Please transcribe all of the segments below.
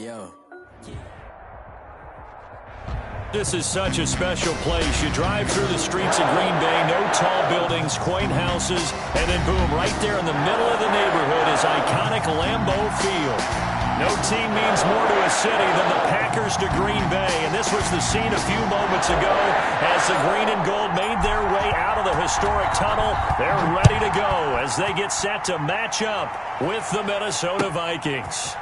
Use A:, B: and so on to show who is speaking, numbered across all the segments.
A: yo.
B: This is such a special place. You drive through the streets of Green Bay, no tall buildings, quaint houses, and then boom, right there in the middle of the neighborhood is iconic Lambeau Field. No team means more to a city than the Packers to Green Bay, and this was the scene a few moments ago as the green and gold made their way out of the historic tunnel. They're ready to go as they get set to match up with the Minnesota Vikings.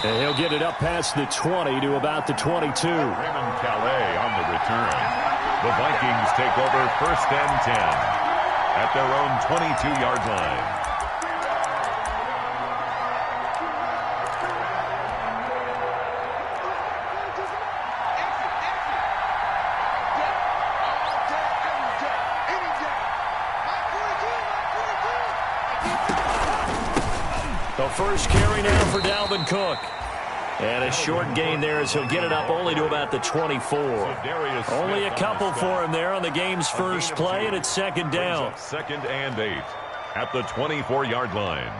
B: And he'll get it up past the 20 to about the 22.
C: Raymond Calais on the return. The Vikings take over 1st and 10 at their own 22-yard line.
B: The first carry now for Dalvin Cook. And a short gain there as he'll get it up only to about the 24. Only a couple for him there on the game's first play, and it's 2nd down.
C: 2nd and 8 at the 24-yard line.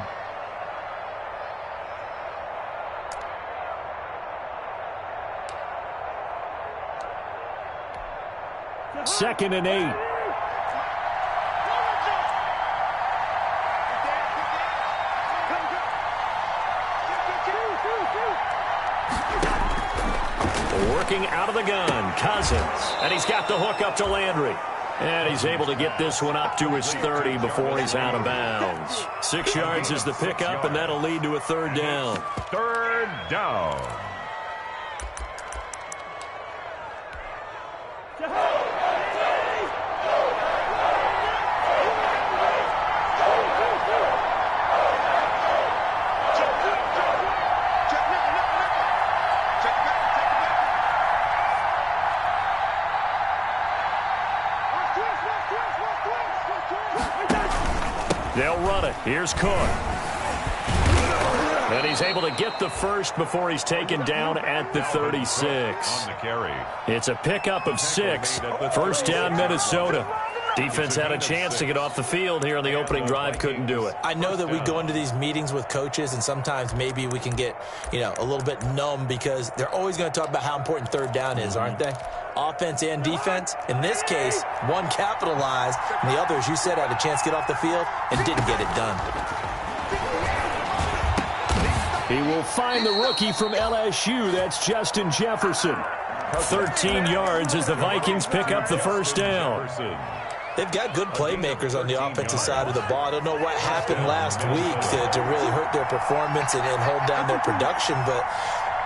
B: Second and 8. Working out of the gun, Cousins. And he's got the hook up to Landry. And he's able to get this one up to his 30 before he's out of bounds. 6 yards is the pickup, and that'll lead to a 3rd down.
C: 3rd down.
B: They'll run it. Here's Cook. And he's able to get the first before he's taken down at the 36.
C: On the carry.
B: It's a pickup of 6. 1st down, Minnesota. Defense had a chance to get off the field here on the opening drive. Couldn't do it.
D: I know that we go into these meetings with coaches, and sometimes maybe we can get, a little bit numb because they're always going to talk about how important 3rd down is, aren't they? Offense and defense. In this case, one capitalized, and the other, as you said, had a chance to get off the field and didn't get it done.
B: He will find the rookie from LSU. That's Justin Jefferson. 13 yards as the Vikings pick up the 1st down.
D: They've got good playmakers on the offensive side of the ball. I don't know what happened last week to really hurt their performance and hold down their production, but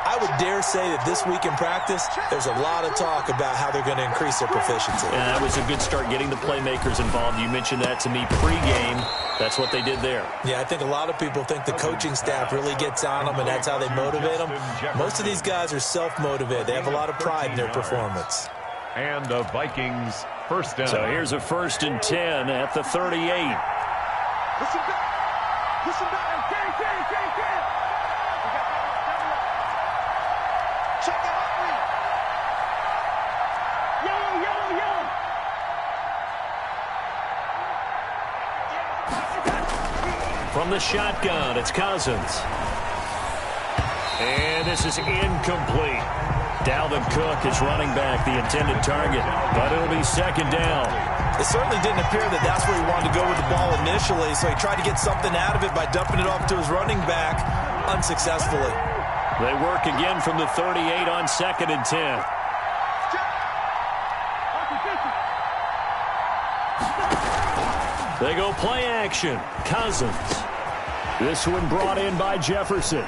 D: I would dare say that this week in practice, there's a lot of talk about how they're going to increase their proficiency.
B: Yeah, that was a good start getting the playmakers involved. You mentioned that to me pregame. That's what they did there.
D: Yeah, I think a lot of people think the coaching staff really gets on them, and that's how they motivate them. Most of these guys are self-motivated. They have a lot of pride in their performance.
C: And the Vikings 1st down.
B: So here's a 1st and 10 at the 38.
E: Listen back. Listen back. Check the hot read. Yellow.
B: From the shotgun, it's Cousins. And this is incomplete. Dalvin Cook is running back, the intended target, but it'll be 2nd down.
D: It certainly didn't appear that that's where he wanted to go with the ball initially, so he tried to get something out of it by dumping it off to his running back unsuccessfully.
B: They work again from the 38 on 2nd and 10. They go play action. Cousins. This one brought in by Jefferson.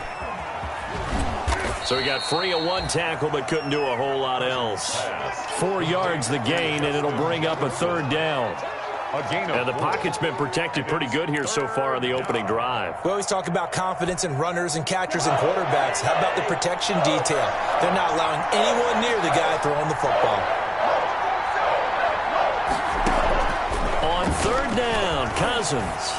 B: So he got free of one tackle but couldn't do a whole lot else. 4 yards the gain, and it'll bring up a 3rd down. And the pocket's been protected pretty good here so far on the opening drive.
D: We always talk about confidence in runners and catchers and quarterbacks. How about the protection detail? They're not allowing anyone near the guy throwing the football.
B: On 3rd down, Cousins.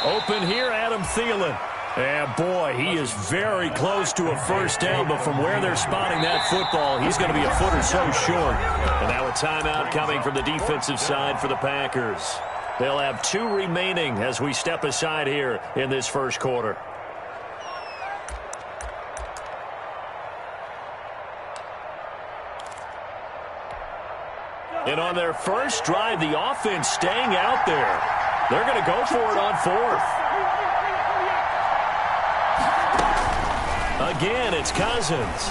B: Open here, Adam Thielen. And, boy, he is very close to a 1st down, but from where they're spotting that football, he's going to be a foot or so short. And now a timeout coming from the defensive side for the Packers. They'll have 2 remaining as we step aside here in this first quarter. And on their first drive, the offense staying out there. They're going to go for it on 4th. Again, it's Cousins.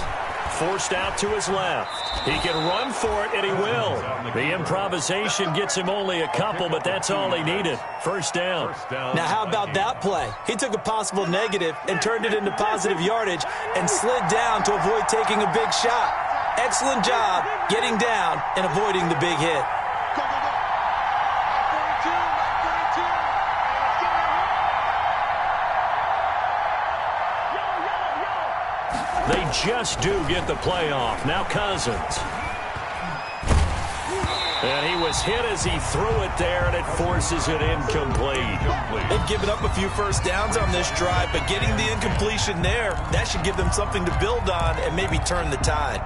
B: Forced out to his left. He can run for it, and he will. The improvisation gets him only a couple, but that's all he needed. First down.
D: Now, how about that play? He took a possible negative and turned it into positive yardage and slid down to avoid taking a big shot. Excellent job getting down and avoiding the big hit.
E: Go, go, go. 42, 42. Let's get it.
B: They just do get the play off. Now Cousins. And he was hit as he threw it there, and it forces it incomplete.
D: They've given up a few first downs on this drive, but getting the incompletion there, that should give them something to build on and maybe turn the tide.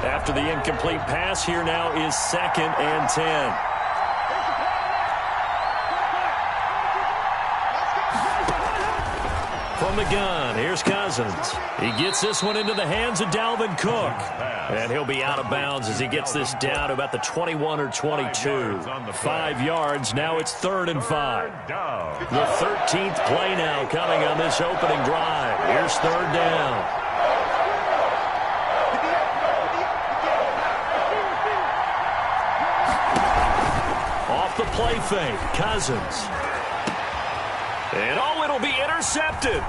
B: After the incomplete pass, here now is 2nd and 10. From the gun, here's Cousins. He gets this one into the hands of Dalvin Cook. And he'll be out of bounds as he gets this down to about the 21 or 22. 5 yards, now it's 3rd and 5. The 13th play now coming on this opening drive. Here's 3rd down. The play fake, Cousins. And it'll be intercepted.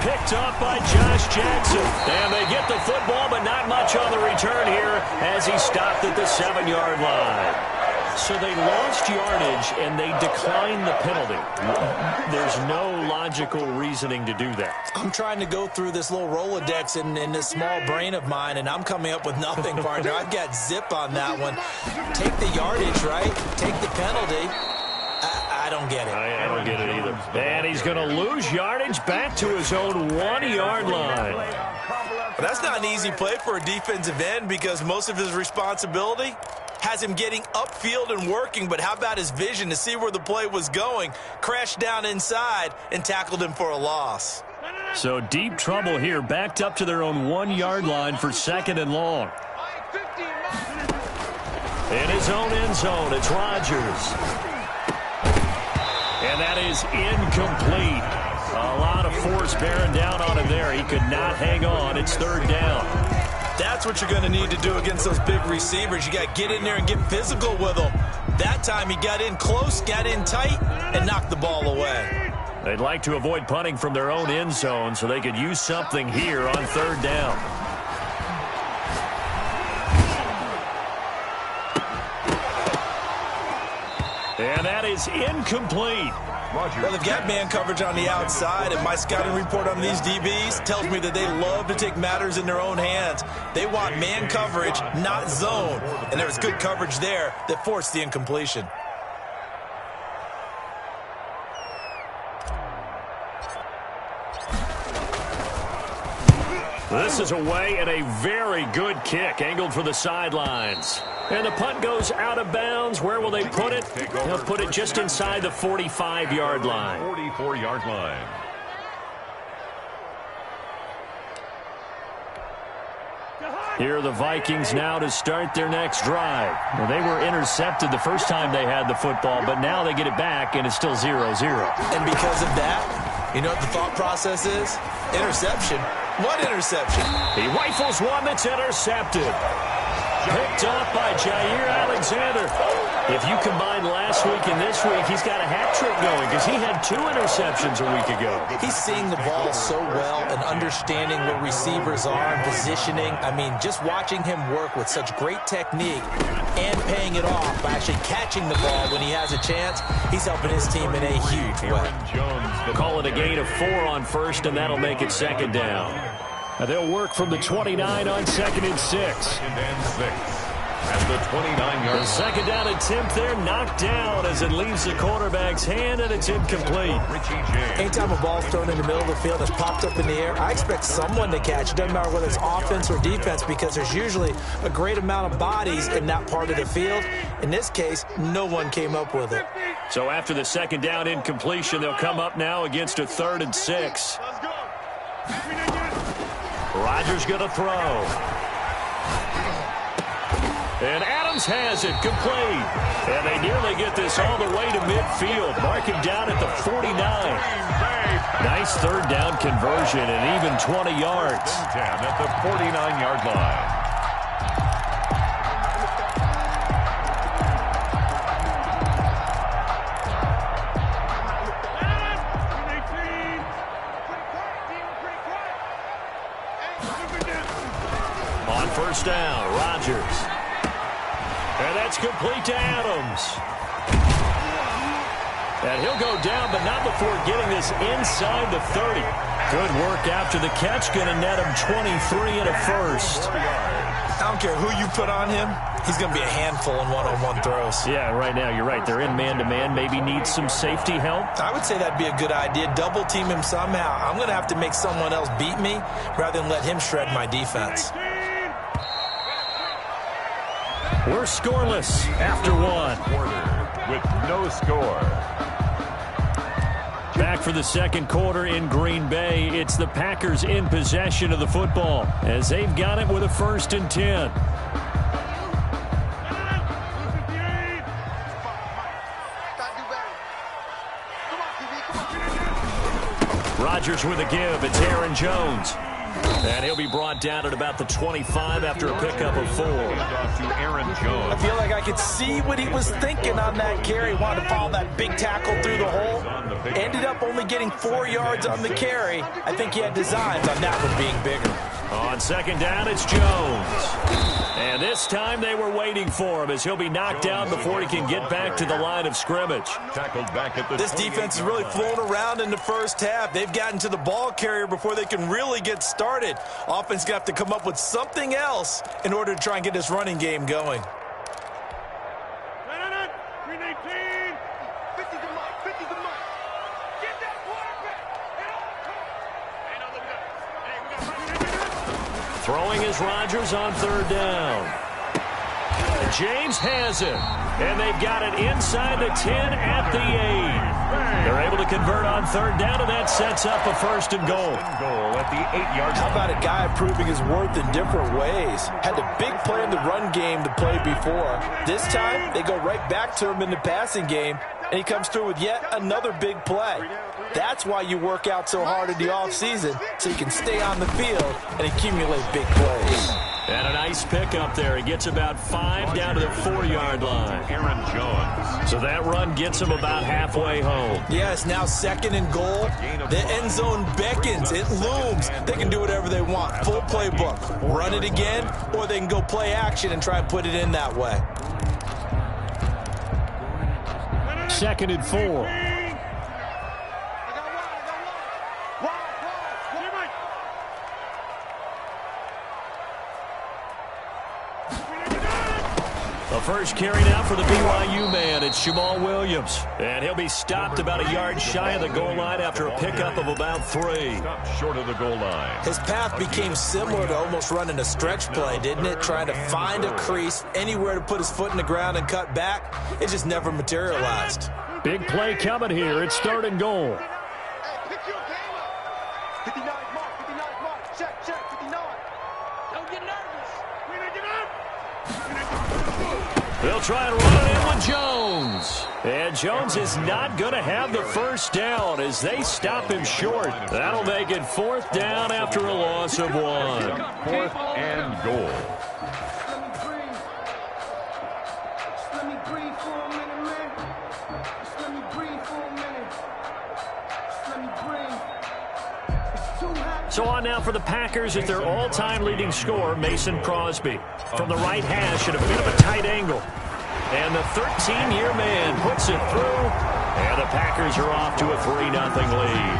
B: Picked up by Josh Jackson. And they get the football, but not much on the return here as he stopped at the 7-yard line. So they lost yardage, and they declined the penalty. There's no logical reasoning to do that.
D: I'm trying to go through this little Rolodex in this small brain of mine, and I'm coming up with nothing, partner. I've got zip on that one. Take the yardage, right? Take the penalty. I don't get it.
B: I don't get it either. And he's going to lose yardage back to his own 1-yard line.
D: But that's not an easy play for a defensive end because most of his responsibility has him getting upfield and working, but how about his vision to see where the play was going, crashed down inside, and tackled him for a loss.
B: So deep trouble here, backed up to their own 1-yard line for 2nd and long. In his own end zone, it's Rodgers. And that is incomplete. A lot of force bearing down on him there. He could not hang on. It's 3rd down.
D: That's what you're going to need to do against those big receivers. You got to get in there and get physical with them. That time he got in close, got in tight, and knocked the ball away.
B: They'd like to avoid punting from their own end zone so they could use something here on 3rd down. And that is incomplete.
D: Well, they've got man coverage on the outside, and my scouting report on these DBs tells me that they love to take matters in their own hands. They want man coverage, not zone. And there was good coverage there that forced the incompletion.
B: This is away and a very good kick, angled for the sidelines. And the punt goes out of bounds. Where will they put it? They'll put it just inside the 45-yard line.
C: 44-yard line.
B: Here are the Vikings now to start their next drive. Well, they were intercepted the first time they had the football, but now they get it back, and it's still 0-0.
D: And because of that, you know what the thought process is? Interception. What interception?
B: He rifles one that's intercepted. Picked up by Jair Alexander. If you combine last week and this week, he's got a hat trick going because he had 2 interceptions a week ago.
D: He's seeing the ball so well and understanding where receivers are and positioning. I mean, just watching him work with such great technique and paying it off by actually catching the ball when he has a chance, he's helping his team in a huge way.
B: Call it a gain of 4 on first, and that'll make it 2nd down. They'll work from the 29 on 2nd and 6.
C: at the 29-yard
B: The second down attempt there knocked down as it leaves the quarterback's hand, and it's incomplete.
C: Richie James.
D: Anytime a ball's thrown in the middle of the field that's popped up in the air, I expect someone to catch it. Doesn't matter whether it's offense or defense, because there's usually a great amount of bodies in that part of the field. In this case, no one came up with it.
B: So after the second down incompletion, they'll come up now against a 3rd and 6. Rodgers going to throw. And Adams has it complete. And they nearly get this all the way to midfield. Mark him down at the 49. Nice 3rd down conversion and even 20 yards.
C: 10 at the 49-yard line.
B: On first down, Rodgers. And that's complete to Adams. And he'll go down, but not before getting this inside the 30. Good work after the catch. Going to net him 23 and a first.
D: I don't care who you put on him. He's going to be a handful in one-on-one throws.
B: Yeah, right now, you're right. They're in man-to-man. Maybe need some safety help.
D: I would say that'd be a good idea. Double team him somehow. I'm going to have to make someone else beat me rather than let him shred my defense.
B: We're scoreless after one.
C: Quarter with no score.
B: Back for the second quarter in Green Bay. It's the Packers in possession of the football as they've got it with a 1st and 10. Rodgers with a give. It's Aaron Jones. And he'll be brought down at about the 25 after a pickup of 4.
C: Off to Aaron Jones.
D: I feel like I could see what he was thinking on that carry. Wanted to follow that big tackle through the hole. Ended up only getting 4 yards on the carry. I think he had designs on that one being bigger.
B: On second down, it's Jones. And this time they were waiting for him as he'll be knocked down before he can get back to the line of scrimmage.
C: Tackled back at the
D: This defense is really flown around in the first half. They've gotten to the ball carrier before they can really get started. Offense going to have to come up with something else in order to try and get this running game going.
B: Throwing is Rodgers on 3rd down. James has it. And they've got it inside the 10 at the 8. They're able to convert on 3rd down, and that sets up a 1st and goal.
C: Goal at the 8-yard line.
D: How about a guy proving his worth in different ways? Had a big play in the run game to play before. This time, they go right back to him in the passing game, and he comes through with yet another big play. That's why you work out so hard in the offseason, so you can stay on the field and accumulate big plays.
B: And a nice pickup there. He gets about 5 down to the 4-yard line.
C: Aaron Jones.
B: So that run gets him about halfway home.
D: Yeah, it's now 2nd and goal. The end zone beckons. It looms. They can do whatever they want. Full playbook. Run it again, or they can go play action and try and put it in that way.
B: 2nd and 4. The first carry now for the BYU man. It's Jamal Williams. And he'll be stopped about a yard shy of the goal line after a pickup of about 3.
C: Stopped short of the goal line.
D: His path became similar to almost running a stretch play, didn't it? Trying to find a crease, anywhere to put his foot in the ground and cut back. It just never materialized.
B: Big play coming here. It's 3rd and goal.
E: Hey, pick your game up. 59 mark, 59 mark. Check, 59. Don't get nervous.
B: They'll try and run it in with Jones. And Jones is not going to have the first down as they stop him short. That'll make it 4th down after a loss of 1.
C: 4th and goal.
B: So on now for the Packers at their all-time leading scorer, Mason Crosby. From the right hash at a bit of a tight angle. And the 13-year man puts it through. And the Packers are off to a 3-0 lead.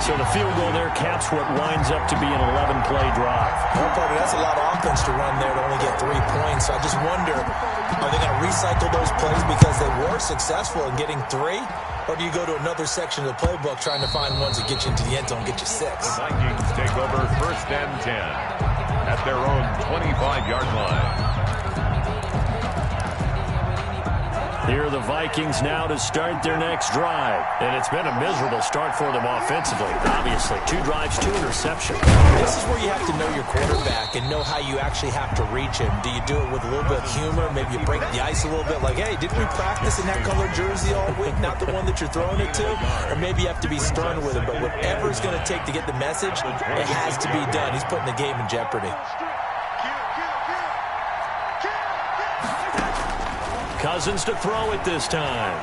B: So the field goal there caps what winds up to be an 11-play drive.
D: Well, partner, that's a lot of offense to run there to only get 3 points. So I just wonder, are they going to recycle those plays because they were successful in getting 3? Or do you go to another section of the playbook trying to find ones that get you into the end zone, get you 6?
C: The Vikings take over 1st and 10 at their own 25-yard line.
B: Here are the Vikings now to start their next drive. And it's been a miserable start for them offensively. Obviously, 2 drives, 2 interceptions.
D: This is where you have to know your quarterback and know how you actually have to reach him. Do you do it with a little bit of humor? Maybe you break the ice a little bit like, hey, didn't we practice in that color jersey all week? Not the one that you're throwing it to? Or maybe you have to be stern with him. But whatever it's going to take to get the message, it has to be done. He's putting the game in jeopardy.
B: Cousins to throw it this time.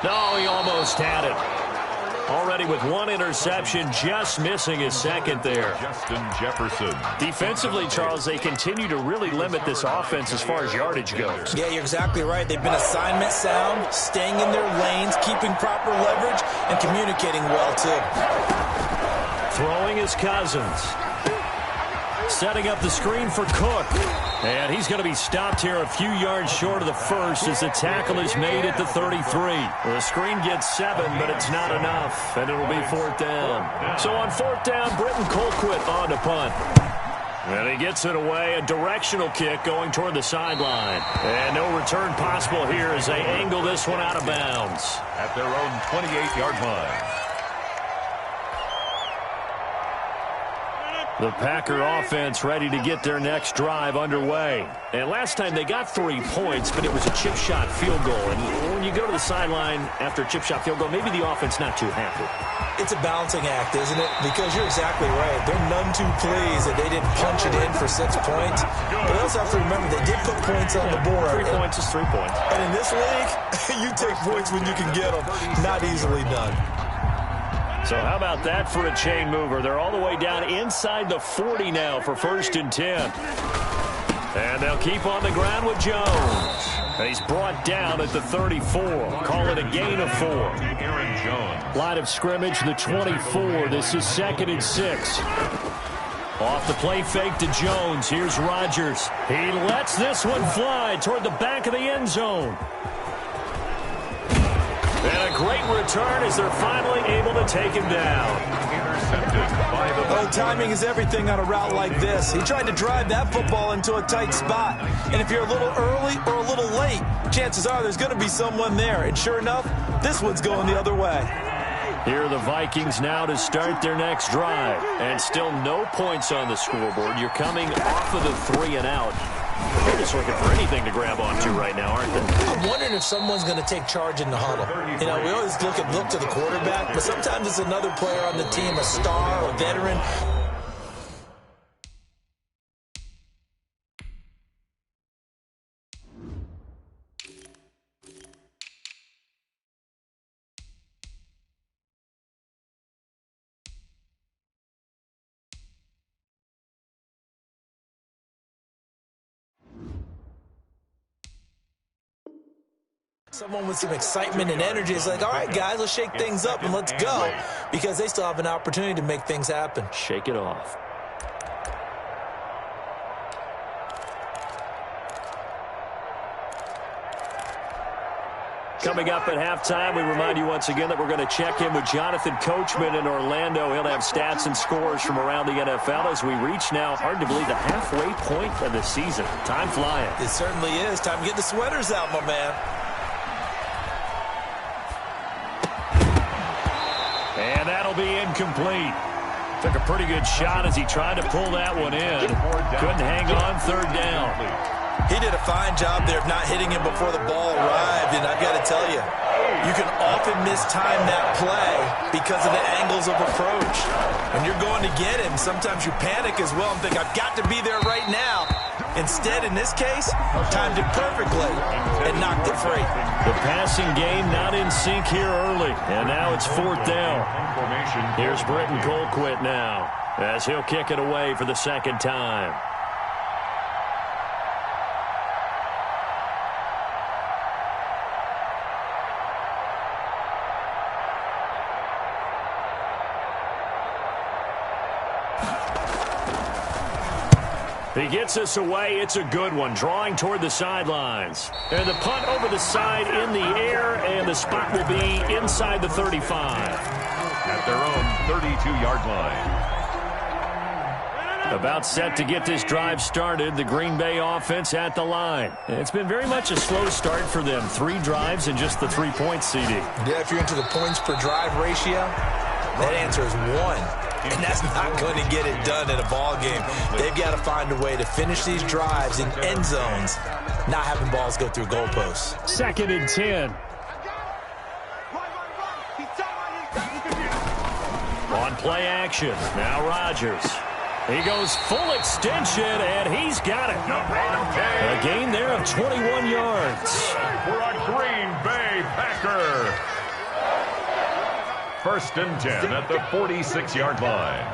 B: No, he almost had it. Already with 1 interception, just missing his second there.
C: Justin Jefferson.
B: Defensively, Charles, they continue to really limit this offense as far as yardage goes.
D: Yeah, you're exactly right. They've been assignment sound, staying in their lanes, keeping proper leverage, and communicating well, too.
B: Throwing is Cousins. Setting up the screen for Cook. And he's going to be stopped here a few yards short of the first as the tackle is made at the 33. The screen gets 7, but it's not enough, and it'll be 4th down. So on 4th down, Britton Colquitt on to punt. And he gets it away, a directional kick going toward the sideline. And no return possible here as they angle this one out of bounds.
C: At their own 28-yard line.
B: The Packer offense ready to get their next drive underway. And last time they got 3 points, but it was a chip shot field goal. And when you go to the sideline after a chip shot field goal, maybe the offense not too happy.
D: It's a balancing act, isn't it? Because you're exactly right. They're none too pleased that they didn't punch it in for 6 points. But they also have to remember they did put points on the board.
B: 3 points is 3 points.
D: And in this league, you take points when you can get them. Not easily done.
B: So how about that for a chain mover? They're all the way down inside the 40 now for 1st and 10. And they'll keep on the ground with Jones. And he's brought down at the 34. Call it a gain of 4.
C: Aaron Jones.
B: Line of scrimmage, the 24. This is 2nd and 6. Off the play fake to Jones. Here's Rodgers. He lets this one fly toward the back of the end zone. And a great return as they're finally able to take him down.
C: Intercepted by the
D: Oh, timing is everything on a route like this. He tried to drive that football into a tight spot. And if you're a little early or a little late, chances are there's going to be someone there. And sure enough, this one's going the other way.
B: Here are the Vikings now to start their next drive. And still no points on the scoreboard. You're coming off of the 3 and out. They're just looking for anything to grab onto right now, aren't they?
D: I'm wondering if someone's going to take charge in the huddle. You know, we always look to the quarterback, but sometimes it's another player on the team, a star, a veteran. Someone with some excitement and energy is like, all right, guys, let's shake things up and let's go, because they still have an opportunity to make things happen.
B: Shake it off. Coming up at halftime, we remind you once again that we're going to check in with Jonathan Coachman in Orlando. He'll have stats and scores from around the NFL as we reach now, hard to believe, the halfway point of the season. Time flying.
D: It certainly is. Time to get the sweaters out, my man.
B: And that'll be incomplete. Took a pretty good shot as he tried to pull that one in. Couldn't hang on 3rd down.
D: He did a fine job there of not hitting him before the ball arrived, and I've got to tell you, you can often mistime that play because of the angles of approach. When you're going to get him, sometimes you panic as well and think, I've got to be there right now. Instead, in this case, timed it perfectly and knocked it free.
B: The passing game not in sync here early, and now it's 4th down. Here's Britton Colquitt now as he'll kick it away for the 2nd time. He gets us away. It's a good one, drawing toward the sidelines. And the punt over the side in the air, and the spot will be inside the 35.
C: At their own 32-yard line.
B: About set to get this drive started, the Green Bay offense at the line. It's been very much a slow start for them. 3 drives and just the 3 points, CD.
D: Yeah, if you're into the points per drive ratio, that answer is 1. And that's not going to get it done in a ball game. They've got to find a way to finish these drives in end zones, not having balls go through goalposts.
B: 2nd and 10. On play action, now Rodgers. He goes full extension, and he's got it. A gain there of 21 yards.
C: For a Green Bay Packer. 1st and 10 at the 46-yard line.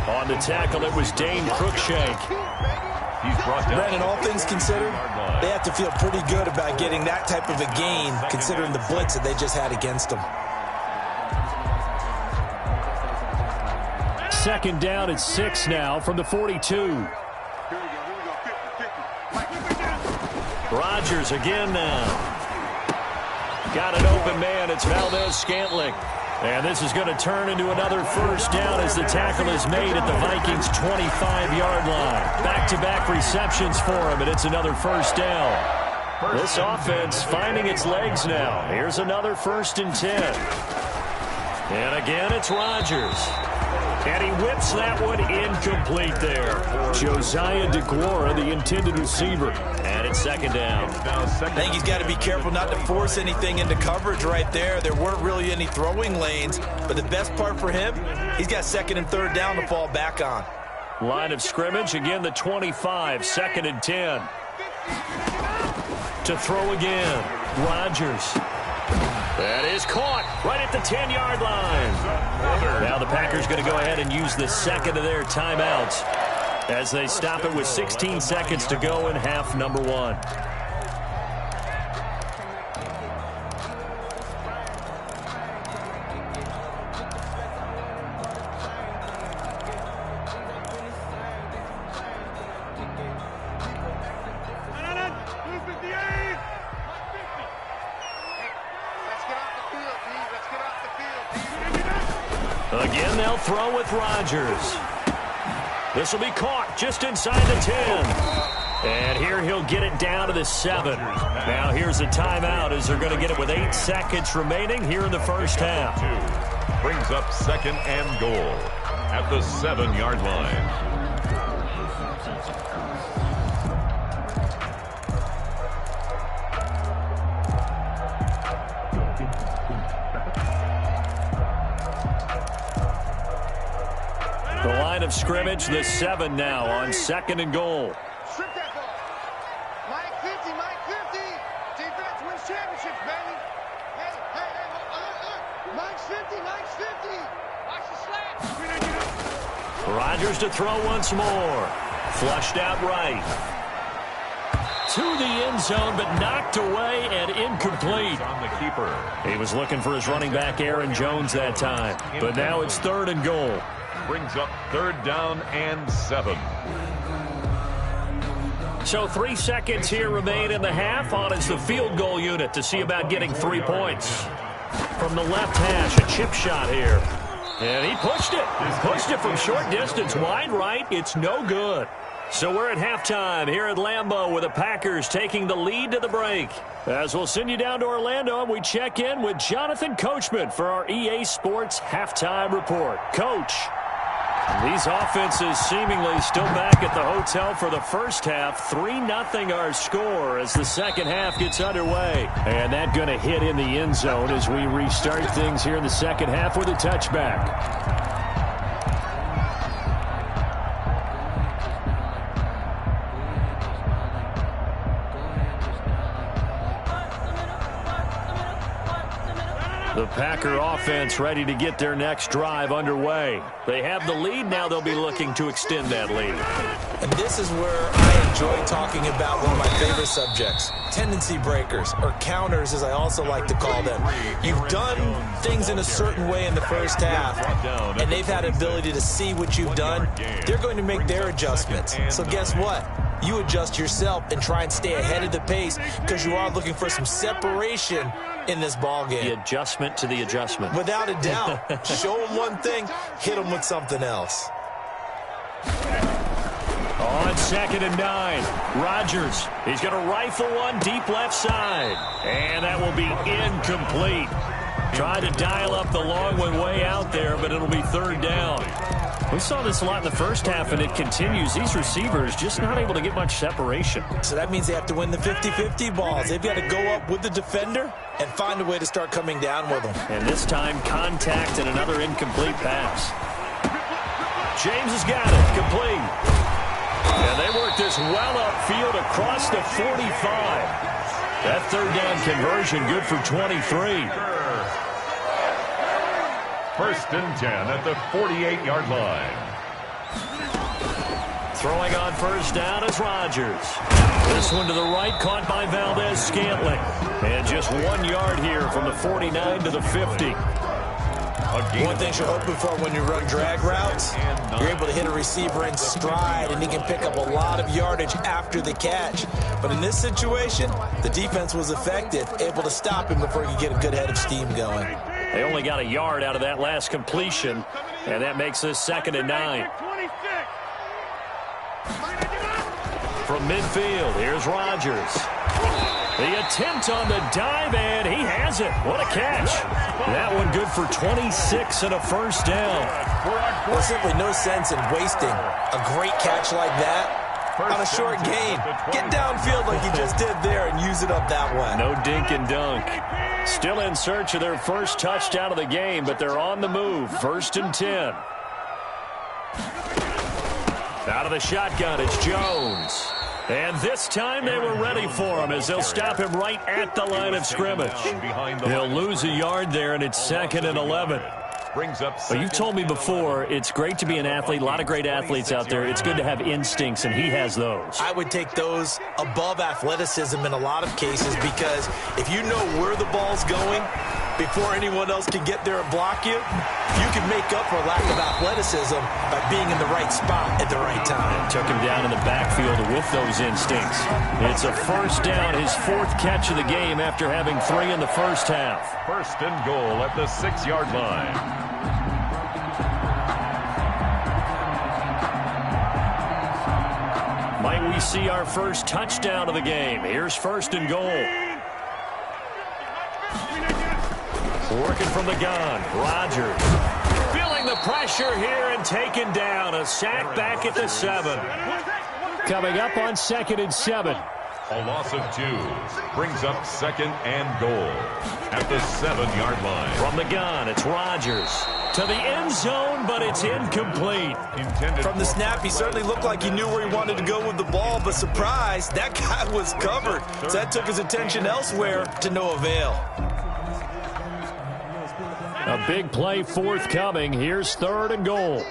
B: On the tackle, it was Dane Cruikshank.
C: He's brought down.
D: Brandon, all things considered, they have to feel pretty good about getting that type of a gain, considering the blitz that they just had against them.
B: 2nd down at 6 now from the 42. Rodgers again now. Got an open man. It's Valdez-Scantling. And this is going to turn into another 1st down as the tackle is made at the Vikings' 25-yard line. Back-to-back receptions for him, and it's another 1st down. This offense finding its legs now. Here's another 1st and 10. And again, it's Rodgers. And he whips that one incomplete there. Josiah DeGuara, the intended receiver. And it's 2nd down.
D: I think he's got to be careful not to force anything into coverage right there. There weren't really any throwing lanes. But the best part for him, he's got 2nd and 3rd down to fall back on.
B: Line of scrimmage, again the 25, 2nd and 10. To throw again, Rodgers. That is caught right at the 10-yard line. Now the Packers going to go ahead and use the 2nd of their timeouts as they stop it with 16 seconds to go in half number 1. Again, they'll throw with Rodgers. This will be caught just inside the 10. And here he'll get it down to the 7. Now here's a timeout as they're going to get it with 8 seconds remaining here in the 1st half.
C: Brings up 2nd and goal at the 7-yard line.
B: The line of scrimmage, the 7 now on 2nd and goal.
E: Strip that ball. Mike 50, Mike 50. Defense wins championships, baby. Hey, Mike's 50, Mike's 50. Watch the slap.
B: Rodgers to throw once more. Flushed out right. To the end zone, but knocked away and incomplete.
C: On the keeper.
B: He was looking for his running back, Aaron Jones, that time. But now it's 3rd and goal.
C: Brings up 3rd down and 7.
B: So 3 seconds here remain in the half. On is the field goal unit to see about getting 3 points. From the left hash, a chip shot here. And he pushed it. Pushed it from short distance, wide right. It's no good. So we're at halftime here at Lambeau with the Packers taking the lead to the break. As we'll send you down to Orlando, and we check in with Jonathan Coachman for our EA Sports Halftime Report. Coach. These offenses seemingly still back at the hotel for the 1st half. 3-0 our score as the 2nd half gets underway. And that going to hit in the end zone as we restart things here in the 2nd half with a touchback. The Packer offense ready to get their next drive underway. They have the lead. Now they'll be looking to extend that lead.
D: And this is where I enjoy talking about one of my favorite subjects, tendency breakers, or counters as I also like to call them. You've done things in a certain way in the first half, and they've had ability to see what you've done. They're going to make their adjustments. So guess what? You adjust yourself and try and stay ahead of the pace because you are looking for some separation in this ball game.
B: The adjustment to the adjustment.
D: Without a doubt. Show them one thing, hit them with something else.
B: On 2nd and 9, Rodgers. He's going to rifle one deep left side. And that will be incomplete. Tried to dial up the long one way out there, but it'll be 3rd down. We saw this a lot in the first half, and it continues. These receivers just not able to get much separation.
D: So that means they have to win the 50-50 balls. They've got to go up with the defender and find a way to start coming down with them.
B: And this time, contact and another incomplete pass. James has got it. Complete. And they work this well upfield across the 45. That 3rd down conversion good for 23.
C: 1st and 10 at the 48-yard line.
B: Throwing on 1st down is Rodgers. This one to the right, caught by Valdez-Scantling. And just 1 yard here from the 49 to the 50.
D: One thing you're hoping for when you run drag routes, you're able to hit a receiver in stride, and he can pick up a lot of yardage after the catch. But in this situation, the defense was effective, able to stop him before he could get a good head of steam going.
B: They only got a yard out of that last completion, and that makes this 2nd and 9. From midfield, here's Rodgers. The attempt on the dive, and he has it. What a catch. That one good for 26 and a 1st down.
D: There's simply no sense in wasting a great catch like that on a short gain. Get downfield like you just did there and use it up that way.
B: No dink and dunk. Still in search of their first touchdown of the game, but they're on the move. 1st and 10. Out of the shotgun, it's Jones. And this time they were ready for him as they'll stop him right at the line of scrimmage. He'll lose a yard there, and it's 2nd and 11. But you've told me before, it's great to be an athlete. A lot of great athletes out there. It's good to have instincts, and he has those.
D: I would take those above athleticism in a lot of cases because if you know where the ball's going before anyone else can get there and block you, you can make up for lack of athleticism by being in the right spot at the right time.
B: Took him down in the backfield with those instincts. It's a 1st down, his 4th catch of the game after having 3 in the first half.
C: 1st and goal at the 6-yard line.
B: Might we see our first touchdown of the game? Here's 1st and goal. Working from the gun, Rodgers. Feeling the pressure here and taken down. A sack back at the 7. Coming up on 2nd and 7.
C: A loss of 2 brings up 2nd and goal at the 7-yard line.
B: From the gun, it's Rodgers. To the end zone, but it's incomplete.
D: From the snap, he certainly looked like he knew where he wanted to go with the ball, but surprise, that guy was covered. So that took his attention elsewhere to no avail.
B: A big play forthcoming. Here's 3rd and goal.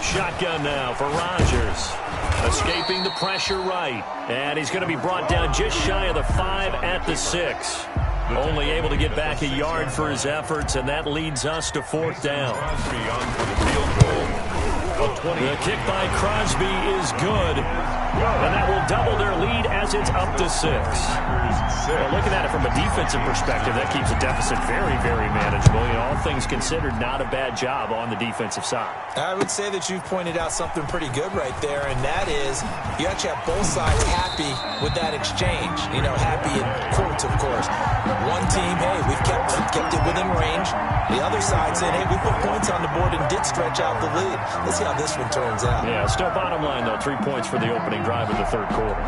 B: Shotgun now for Rodgers. Escaping the pressure right. And he's going to be brought down just shy of the 5 at the 6. Only able to get back a yard for his efforts, and that leads us to 4th down. The kick by Crosby is good, and that will double their lead as it's up to 6. Well, looking at it from a defensive perspective, that keeps the deficit very, very manageable. You know, all things considered, not a bad job on the defensive side.
D: I would say that you've pointed out something pretty good right there, and that is you actually have both sides happy with that exchange. You know, happy in quotes, of course. One team, hey, we've kept it within range. The other side saying, hey, we put points on the board and did stretch out the lead. Let's see how this one turns out.
B: Yeah, still bottom line, though, 3 points for the opening drive of the 3rd quarter.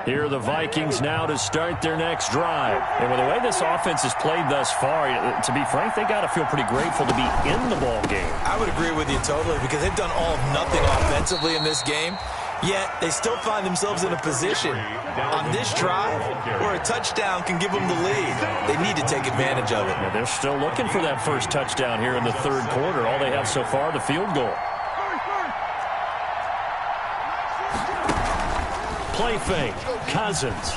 B: Here are the Vikings now to start their next drive. And with the way this offense has played thus far, to be frank, they got to feel pretty grateful to be in the ball game.
D: I would agree with you totally because they've done all of nothing offensively in this game. Yet, they still find themselves in a position on this drive where a touchdown can give them the lead. They need to take advantage of it.
B: Yeah, they're still looking for that first touchdown here in the third quarter. All they have so far, the field goal. Play fake. Cousins.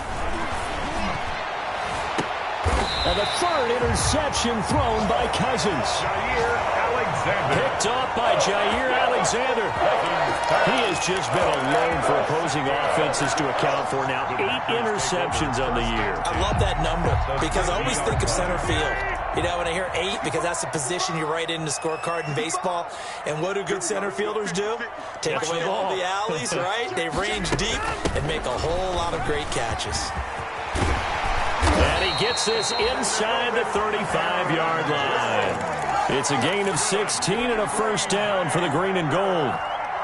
B: And the third interception thrown by Cousins.
C: Jair Alexander.
B: Picked off by Jair Alexander. He has just been alone for opposing offenses to account for now 8 interceptions on the year.
D: I love that number because I always think of center field. You know, when I hear 8, because that's the position you write in the scorecard in baseball. And what do good center fielders do? Take away all the alleys, right? They range deep and make a whole lot of great catches.
B: And he gets this inside the 35-yard line. It's a gain of 16 and a first down for the green and gold.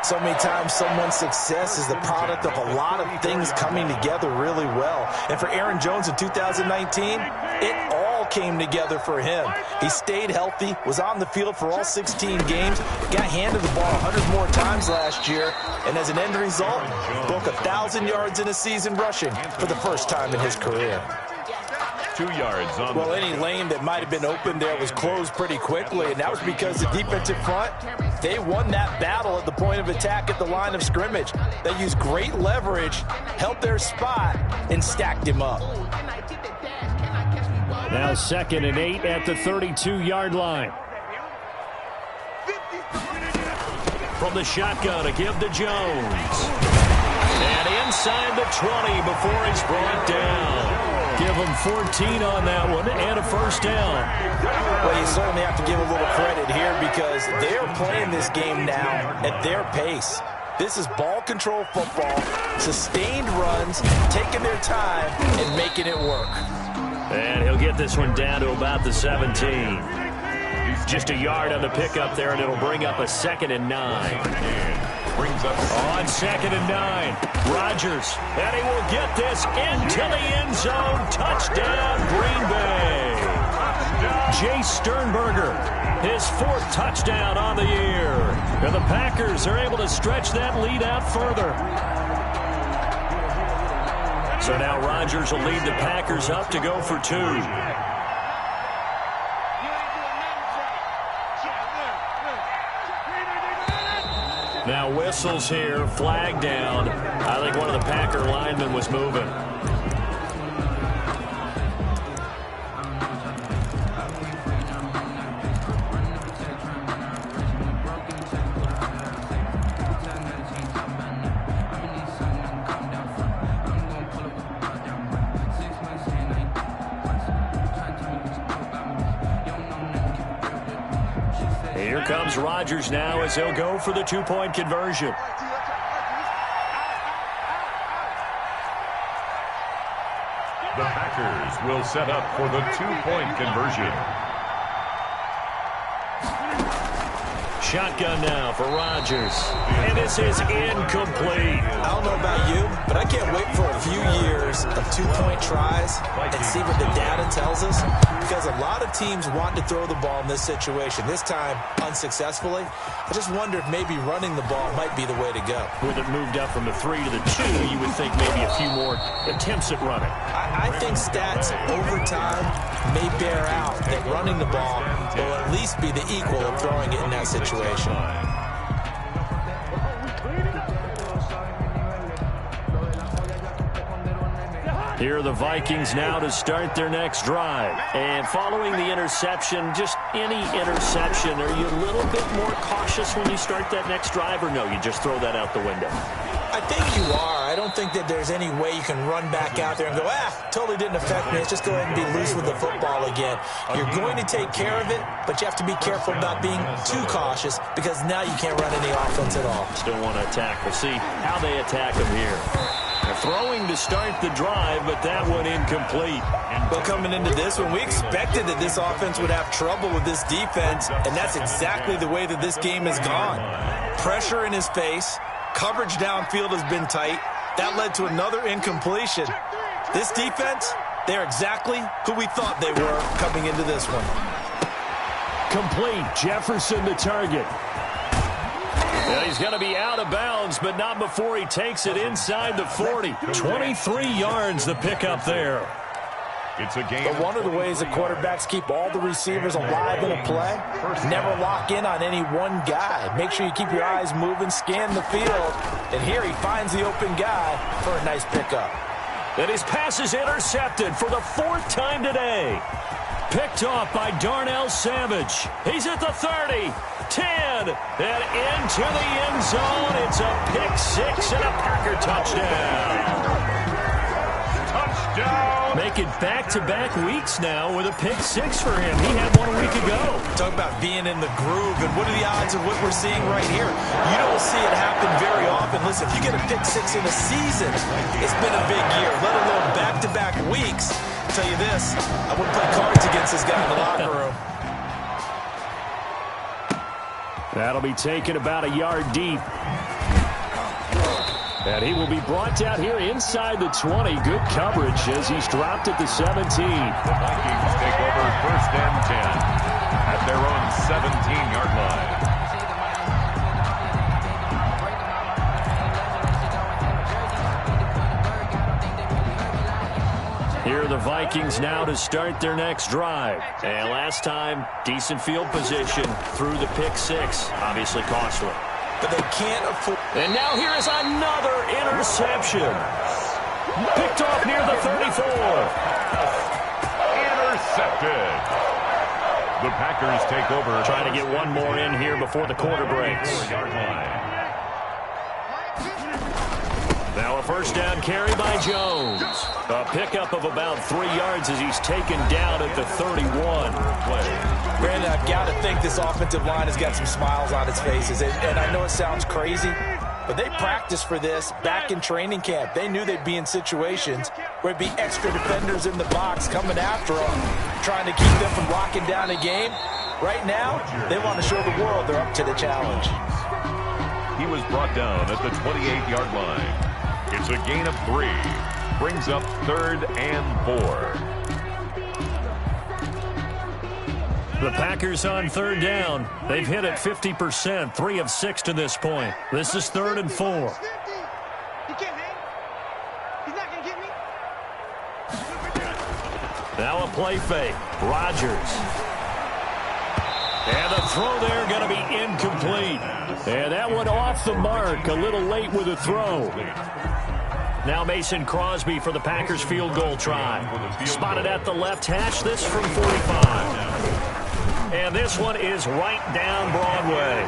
D: So many times someone's success is the product of a lot of things coming together really well. And for Aaron Jones in 2019, it all came together for him. He stayed healthy, was on the field for all 16 games, got handed the ball 100 more times last year, and as an end result, broke 1,000 yards in a season rushing for the first time in his career.
C: 2 yards on
D: Well, any lane that might have been open there was closed pretty quickly, and that was because the defensive front, they won that battle at the point of attack at the line of scrimmage. They used great leverage, held their spot, and stacked him up.
B: Now 2nd and 8 at the 32-yard line. From the shotgun, a give to Jones. And inside the 20 before he's brought down. Give him 14 on that one and a first down.
D: Well, you certainly have to give a little credit here because they're playing this game now at their pace. This is ball control football, sustained runs, taking their time and making it work.
B: And he'll get this one down to about the 17. Just a yard on the pickup there, and it'll bring up a 2nd and 9.
C: brings up
B: on 2nd and 9. Rodgers, and he will get this into the end zone. Touchdown, Green Bay. Jay Sternberger, his 4th touchdown on the year. And the Packers are able to stretch that lead out further. So now Rodgers will lead the Packers up to go for 2. Now whistles here, flag down. I think one of the Packer linemen was moving. Here comes Rodgers now as he'll go for the 2-point conversion.
C: The Packers will set up for the 2-point conversion.
B: Shotgun now for Rodgers. And this is incomplete.
D: I don't know about you, but I can't wait for a few years of 2-point tries and see what the data tells us. Because a lot of teams want to throw the ball in this situation. This time, unsuccessfully. I just wonder if maybe running the ball might be the way to go.
B: With it moved up from the 3 to the 2, you would think maybe a few more attempts at running.
D: I think stats over time may bear out that running the ball will at least be the equal of throwing it in that situation.
B: Here are the Vikings now to start their next drive. And following the interception, just any interception, are you a little bit more cautious when you start that next drive, or no, you just throw that out the window?
D: I think you are. I don't think that there's any way you can run back out there and go, totally didn't affect me. Let's just go ahead and be loose with the football again. You're going to take care of it, but you have to be careful about being too cautious because now you can't run any offense at all.
B: Still want to attack. We'll see how they attack him here. They're throwing to start the drive, but that one incomplete.
D: Well, coming into this one, we expected that this offense would have trouble with this defense, and that's exactly the way that this game has gone. Pressure in his face. Coverage downfield has been tight. That led to another incompletion. This defense, they're exactly who we thought they were coming into this one.
B: Complete. Jefferson the target. And he's going to be out of bounds, but not before he takes it inside the 40. 23 yards the pickup there.
C: It's a game.
D: But one of the ways the quarterbacks keep all the receivers alive in a play, never lock in on any one guy. Make sure you keep your eyes moving, scan the field. And here he finds the open guy for a nice pickup.
B: And his pass is intercepted for the 4th time today. Picked off by Darnell Savage. He's at the 30, 10, and into the end zone. It's a pick 6 and a Packer touchdown.
C: Touchdown!
B: Making back-to-back weeks now with a pick 6 for him. He had one a week ago.
D: Talk about being in the groove, and what are the odds of what we're seeing right here? You don't see it happen very often. Listen, if you get a pick 6 in a season, it's been a big year, let alone back-to-back weeks. I'll tell you this, I wouldn't play cards against this guy in the locker room.
B: That'll be taken about a yard deep. And he will be brought out here inside the 20. Good coverage as he's dropped at the 17.
C: The Vikings take over 1st and 10 at their own 17-yard line.
B: Here are the Vikings now to start their next drive. And last time, decent field position through the pick 6. Obviously costly.
D: But they can't afford...
B: And now here is another interception. Picked off near the 34.
C: Intercepted. The Packers take over.
B: Trying to get one more in here before the quarter breaks. Now a 1st down carry by Jones. A pickup of about 3 yards as he's taken down at the 31.
D: Brandon, I've got to think this offensive line has got some smiles on its faces. And I know it sounds crazy, but they practiced for this back in training camp. They knew they'd be in situations where it'd be extra defenders in the box coming after them, trying to keep them from locking down a game. Right now, they want to show the world they're up to the challenge.
C: He was brought down at the 28-yard line. It's a gain of 3. Brings up 3rd and 4.
B: The Packers on 3rd down. They've hit it 50%, 3 of 6 to this point. This is 3rd and 4.
E: He can't hang. He's not going to get me.
B: Now a play fake. Rodgers. And the throw there going to be incomplete. And that one off the mark. A little late with the throw. Now Mason Crosby for the Packers field goal try. Spotted at the left hash. This from 45. And this one is right down Broadway.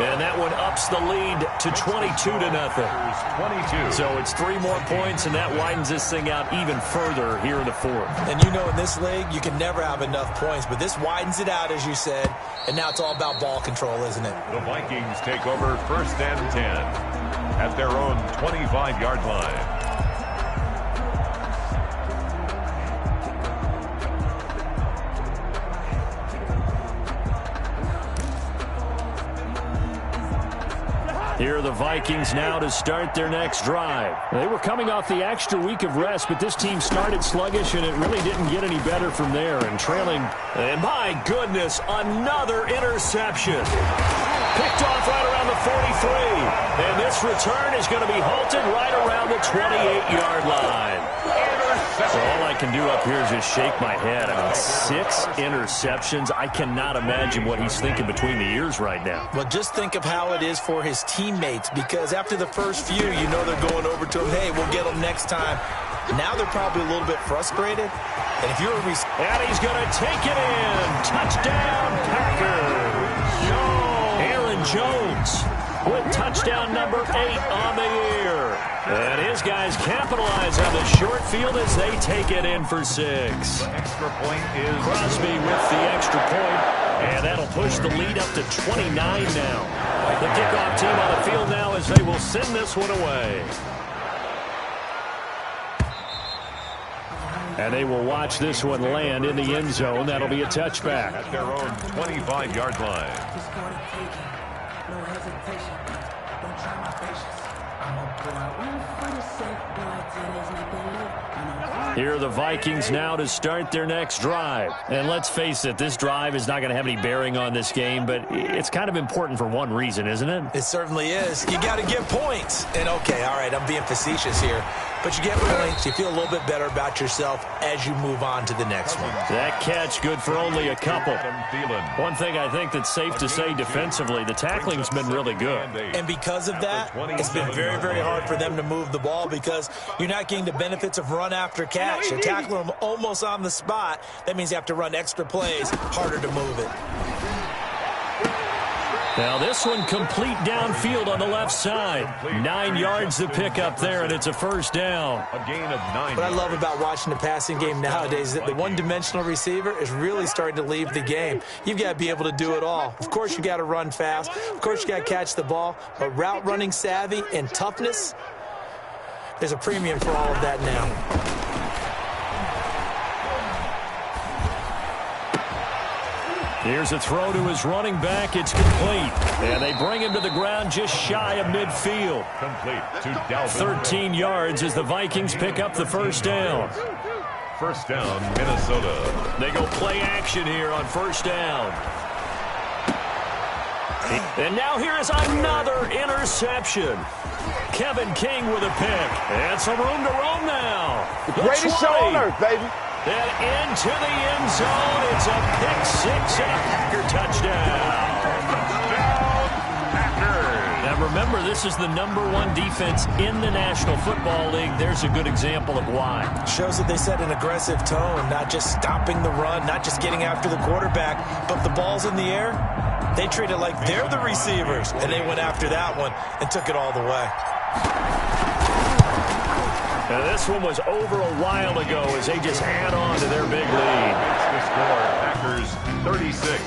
B: And that one ups the lead to 22-0.
C: 22.
B: So it's 3 more points, and that widens this thing out even further here in the 4th.
D: And you know in this league, you can never have enough points, but this widens it out, as you said, and now it's all about ball control, isn't it?
C: The Vikings take over 1st and 10 at their own 25-yard line.
B: Here are the Vikings now to start their next drive. They were coming off the extra week of rest, but this team started sluggish, and it really didn't get any better from there. And trailing, and my goodness, another interception. Picked off right around the 43. And this return is going to be halted right around the 28-yard line. So all I can do up here is just shake my head. I mean, 6 interceptions. I cannot imagine what he's thinking between the ears right now.
D: Well, just think of how it is for his teammates, because after the first few, you know they're going over to him, hey, we'll get them next time. Now they're probably a little bit frustrated. And if you're a
B: and he's going to take it in. Touchdown, Packers. Aaron Jones with touchdown number 8 on the year. And his guys capitalize on the short field as they take it in for 6.
C: The extra point is
B: Crosby with the extra point, and that'll push the lead up to 29 now. The kickoff team on the field now as they will send this one away. And they will watch this one land in the end zone. That'll be a touchback.
C: At their own 25-yard line.
B: Here are the Vikings now to start their next drive. And let's face it, this drive is not going to have any bearing on this game, but it's kind of important for one reason, isn't it?
D: It certainly is. You got to get points. And, okay, all right, I'm being facetious here. But you get points, you feel a little bit better about yourself as you move on to the next one.
B: That catch good for only a couple. One thing I think that's safe to say defensively, the tackling's been really good.
D: And because of that, it's been very, very hard for them to move the ball because you're not getting the benefits of run after catch. You're tackling them almost on the spot. That means you have to run extra plays, harder to move it.
B: Now this one complete downfield on the left side. 9 yards to pick up there, and it's a first down.
C: A gain of 9.
D: What I love about watching the passing game nowadays is that the one-dimensional receiver is really starting to leave the game. You've got to be able to do it all. Of course, you got to run fast. Of course, you got to catch the ball. But route running savvy and toughness, there's a premium for all of that now.
B: Here's a throw to his running back. It's complete. And they bring him to the ground just shy of midfield.
C: Complete to Dalvin.
B: 13 yards as the Vikings pick up the first down.
C: First down, Minnesota.
B: They go play action here on first down. And now here is another interception. Kevin King with a pick. And some room to roam now.
A: The greatest show on earth, baby.
B: Then into the end zone. It's a pick six and a Packer touchdown. Now remember, this is the #1 defense in the National Football League. There's a good example of why.
D: Shows that they set an aggressive tone, not just stopping the run, not just getting after the quarterback, but if the ball's in the air, they treat it like they're the receivers, and they went after that one and took it all the way.
B: Now this one was over a while ago as they just add on to their big lead.
C: The score, Packers 36,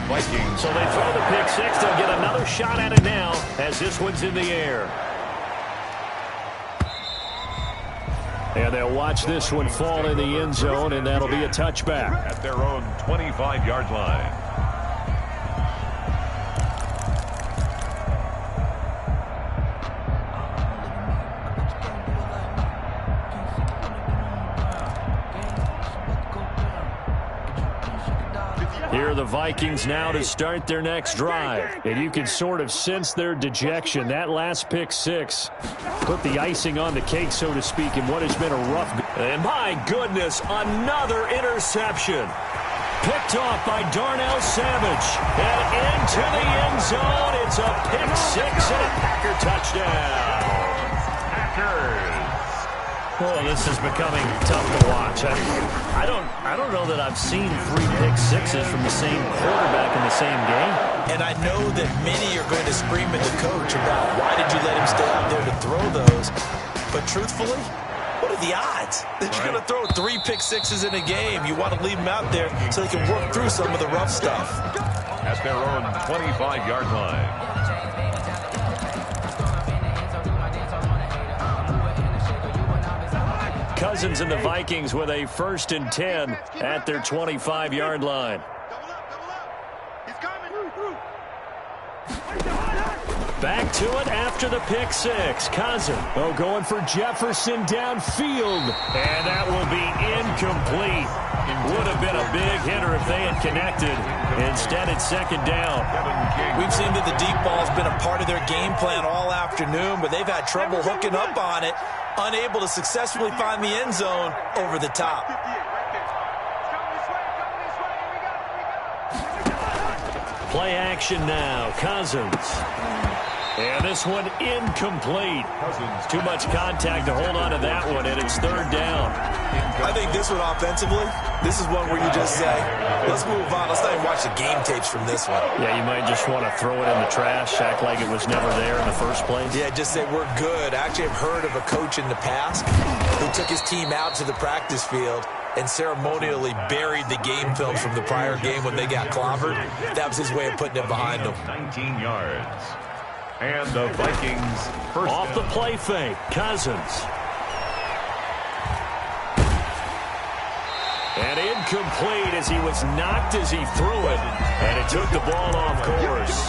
C: Vikings.
B: So they throw the pick six. They'll get another shot at it now as this one's in the air. And they'll watch this one fall in the end zone, and that'll be a touchback.
C: At their own 25-yard line.
B: Here are the Vikings now to start their next drive. And you can sort of sense their dejection. That last pick six put the icing on the cake, so to speak, in what has been a rough... And my goodness, another interception. Picked off by Darnell Savage. And into the end zone. It's a pick six and a Packer touchdown.
C: Packers.
B: Oh, this is becoming tough to watch. I don't know that I've seen 3 pick sixes from the same quarterback in the same game.
D: And I know that many are going to scream at the coach about why did you let him stay out there to throw those. But truthfully, what are the odds that you're going to throw 3 pick sixes in a game? You want to leave them out there so they can work through some of the rough stuff.
C: At their own 25-yard line.
B: Cousins and the Vikings with a 1st and 10 at their 25-yard line. Back to it after the pick six. Cousins, going for Jefferson downfield. And that will be incomplete. Would have been a big hitter if they had connected. Instead, it's 2nd down.
D: We've seen that the deep ball has been a part of their game plan all afternoon, but they've had trouble hooking up on it, unable to successfully find the end zone over the top.
B: Play action now. Cousins. And this one incomplete. Too much contact to hold on to that one, and it's 3rd down.
D: I think this one offensively, this is one where you just say, let's move on. Let's not even watch the game tapes from this one.
B: Yeah, you might just want to throw it in the trash, act like it was never there in the first place.
D: Yeah, just say we're good. I actually have heard of a coach in the past who took his team out to the practice field and ceremonially buried the game films from the prior game when they got clobbered. That was his way of putting it behind them.
C: 19 yards. And the Vikings first
B: off the play fake. Cousins. And incomplete as he was knocked as he threw it. And it took the ball off course.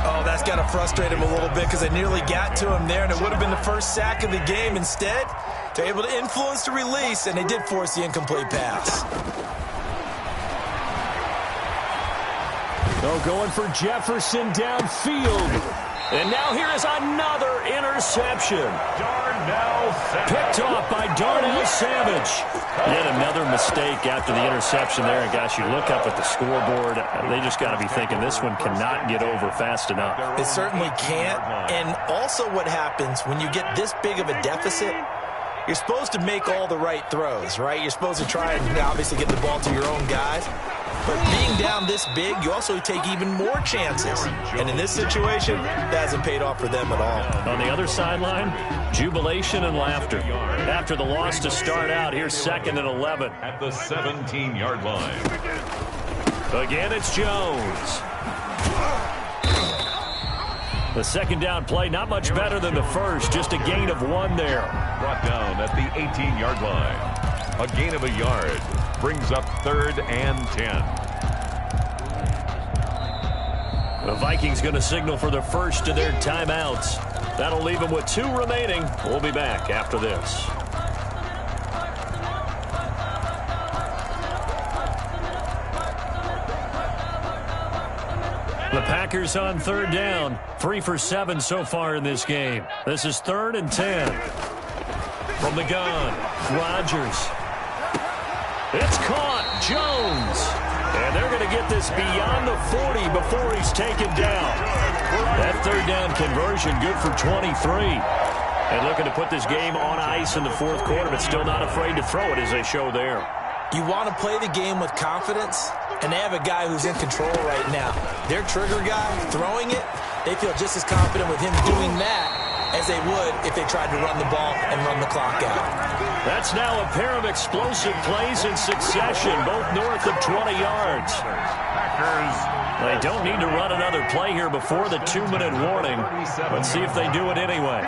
D: Oh, that's got to frustrate him a little bit because they nearly got to him there, and it would have been the first sack of the game. Instead, they're able to influence the release, and they did force the incomplete pass.
B: Oh, going for Jefferson downfield. And now here is another interception.
C: Darnell Savage.
B: Picked off by Darnell Savage. Yet another mistake after the interception there. And, guys, you look up at the scoreboard. They just got to be thinking this one cannot get over fast enough.
D: It certainly can't. And also what happens when you get this big of a deficit, you're supposed to make all the right throws, right? You're supposed to try and obviously get the ball to your own guys. But being down this big, you also take even more chances. And in this situation, that hasn't paid off for them at all.
B: On the other sideline, jubilation and laughter. After the loss to start out, here's 2nd and 11.
C: At the 17-yard line.
B: Again, it's Jones. The second down play, not much better than the first. Just a gain of 1 there.
C: Brought down at the 18-yard line. A gain of a yard. Brings up 3rd and 10.
B: The Vikings going to signal for the first of their timeouts. That'll leave them with 2 remaining. We'll be back after this. The Packers on 3rd down. 3 for 7 so far in this game. This is 3rd and 10. From the gun, Rodgers. It's caught. Jones. And they're going to get this beyond the 40 before he's taken down. That 3rd down conversion good for 23. And looking to put this game on ice in the 4th quarter, but still not afraid to throw it as they show there.
D: You want to play the game with confidence, and they have a guy who's in control right now. Their trigger guy throwing it, they feel just as confident with him doing that as they would if they tried to run the ball and run the clock out.
B: That's now a pair of explosive plays in succession, both north of 20 yards. They don't need to run another play here before the 2-minute warning. Let's see if they do it anyway.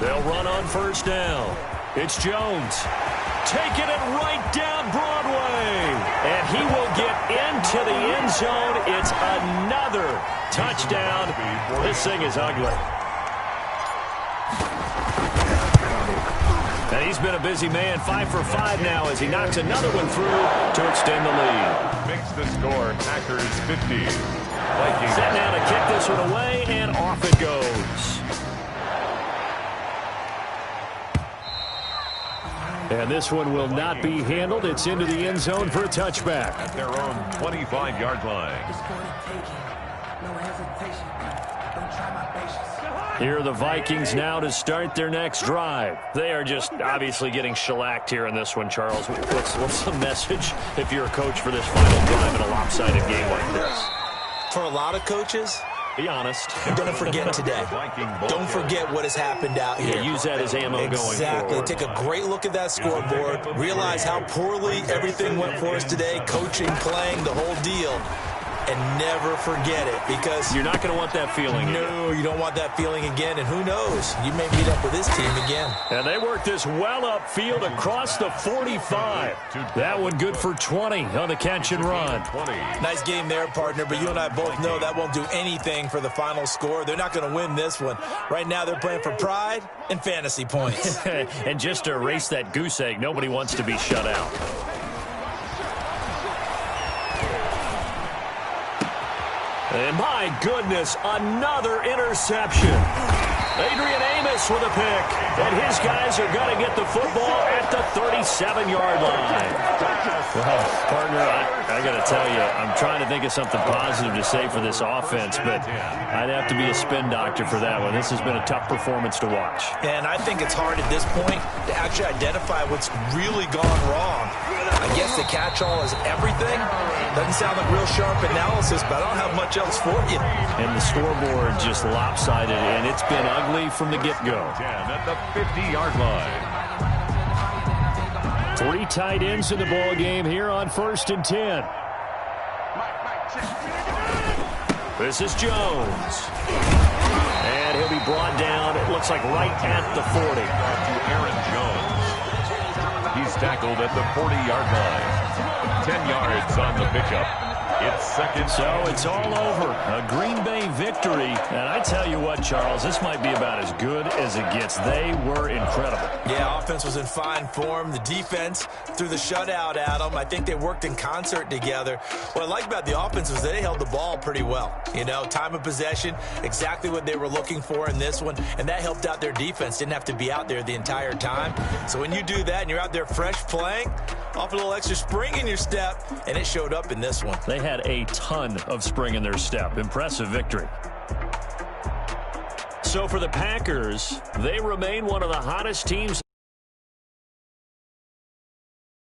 B: They'll run on 1st down. It's Jones. Taking it right down Broadway. And he will get into the end zone. It's another touchdown. This thing is ugly. And he's been a busy man. 5 for 5 now as he knocks another one through to extend the lead.
C: Makes the score Packers 50. Vikings.
B: Set now to kick this one away, and off it goes. And this one will not be handled. It's into the end zone for a touchback.
C: At their own 25-yard line.
B: Here are the Vikings now to start their next drive. They are just obviously getting shellacked here in this one, Charles. What's the message if you're a coach for this final drive in a lopsided game like this?
D: For a lot of coaches,
B: be honest.
D: Don't forget today. Don't forget what has happened out here.
B: Yeah, use that as ammo going forward.
D: Exactly. Take a great look at that scoreboard. Realize how poorly everything went for us today. Coaching, playing, the whole deal. And never forget it, because
B: you're not going to want that feeling again.
D: No, you don't want that feeling again. And who knows? You may meet up with this team again.
B: And they work this well upfield across the 45. That one good for 20 on the catch and run.
D: Nice game there, partner, but you and I both know that won't do anything for the final score. They're not going to win this one. Right now they're playing for pride and fantasy points.
B: And just to erase that goose egg, nobody wants to be shut out. And my goodness, another interception. Adrian Amos with a pick. And his guys are going to get the football at the 37-yard line. Well, partner, I got to tell you, I'm trying to think of something positive to say for this offense, but I'd have to be a spin doctor for that one. This has been a tough performance to watch.
D: And I think it's hard at this point to actually identify what's really gone wrong. I guess the catch-all is everything. Doesn't sound like real sharp analysis, but I don't have much else for you.
B: And the scoreboard just lopsided, and it's been ugly from the get-go.
C: At the 50-yard line.
B: 3 tight ends in the ball game here on 1st and 10. This is Jones. And he'll be brought down, it looks like right at the 40.
C: To Aaron Jones. He's tackled at the 40-yard line. 10 yards on the pickup. It's second.
B: So it's all over. A Green Bay victory. And I tell you what, Charles, this might be about as good as it gets. They were incredible.
D: Yeah, offense was in fine form. The defense threw the shutout at them. I think they worked in concert together. What I like about the offense was they held the ball pretty well. You know, time of possession, exactly what they were looking for in this one. And that helped out their defense. Didn't have to be out there the entire time. So when you do that and you're out there fresh playing, off a little extra spring in your step, and it showed up in this one.
B: They had a ton of spring in their step. Impressive victory. So for the Packers, they remain one of the hottest teams